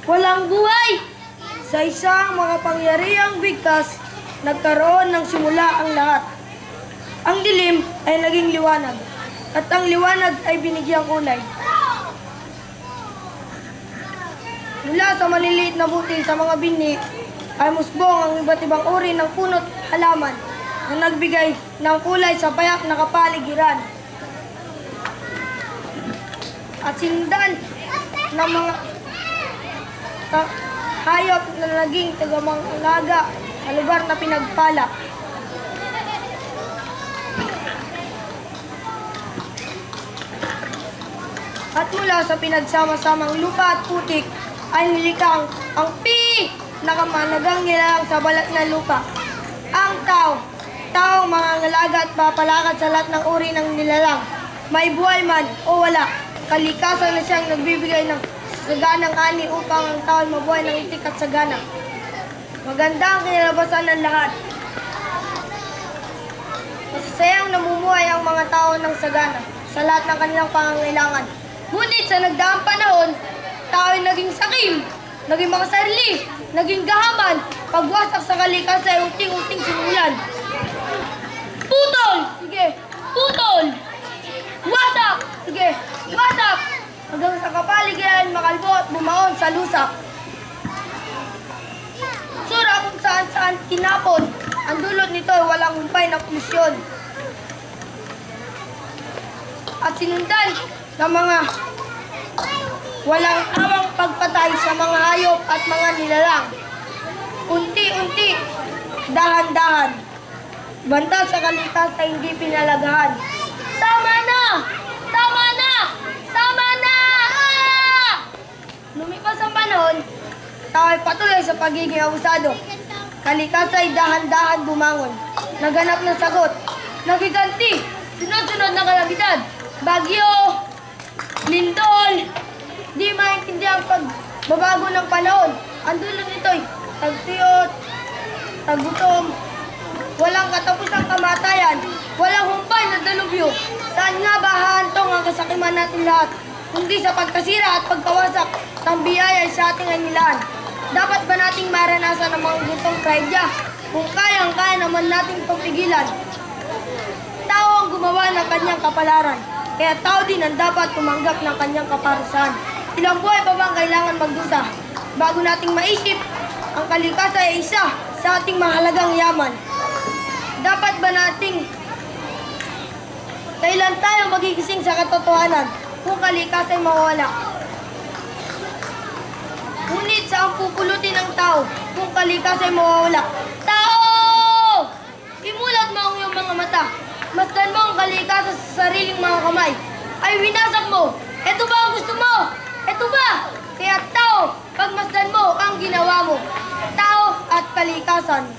walang buhay. Sa isang makapangyarihang bigkas, nagkaroon ng simula ang lahat. Ang dilim ay naging liwanag, at ang liwanag ay binigyang kulay. Mula sa maliliit na butil sa mga binhi, ay musbong ang iba't ibang uri ng puno't halaman na nagbigay ng kulay sa payak na kapaligiran. At sindan ng mga hayop na naging tagamang-alaga sa lugar na pinagpala. At mula sa pinagsama-samang lupa at putik ay nilikha ang pinakamahalagang nilalang sa balat ng lupa. Ang taong mangangalaga at papalakad sa lahat ng uri ng nilalang. May buhay man o wala, kalikasan na siyang nagbibigay ng saganang ani upang ang tao mabuhay ng itik at sagana. Maganda ang kinalabasan ng lahat. Masasayang namumuhay ang mga tao ng sagana sa lahat ng kanilang pangangailangan. Ngunit sa nagdaang panahon, tao ay naging sakim, naging makasarili, naging gahaman, pagwasak sa kalikasan ay unting-unting simulan. Putol! Sige, putol! Wasak! Sige, wasak! Hanggang sa kapaligiran makalbo at bumaon sa lusak. Sura kung saan-saan tinapon, ang dulot nito ay walang humpay na polusyon. At sinundan ng mga walang awang pagpatay sa mga hayop at mga nilalang. Unti-unti, dahan-dahan. Banta sa kalikasan ay hindi pinalagahan. Tama na! Tama na! Tama na! Ah! Lumipas ang panahon, tao ay patuloy sa pagiging abusado. Kalikasan ay dahan-dahan bumangon. Naganap ng sagot. Nagiganti. Sunod-sunod na kalamidad. Bagyo, lindol, di maintindihan ang pagbabago ng panahon. Ang dulot nito'y tagsiyot, tagutom, walang katapusang kamatayan, walang humpay na dalubyo. Saan nga ba hahantong ang kasakiman natin lahat? Kundi sa pagkasira at pagkawasak ng biyaya sa ating anilaan. Dapat ba nating maranasan ang mga gutong trahedya? Kung kayang-kaya naman nating papigilan. Tao ang gumawa ng kanyang kapalaran. Kaya tao din ang dapat tumanggap ng kanyang kaparusahan. Ilang buhay pa bang kailangan magdusa bago nating maisip ang kalikasan ay isa sa ating mahalagang yaman? Dapat ba nating kailan tayo magigising sa katotohanan kung kalikasan ay mawawala? Ngunit saan pupulutin ng tao kung kalikasan ay mawawala? Tao! Imulat mo ang iyong mga mata. Masdan mo ang kalikasan sa sariling mga kamay. Ay winasak mo. Ito ba ang gusto mo? Ito ba? Kaya tao, pagmasdan mo ang ginawa mo. Tao at kalikasan.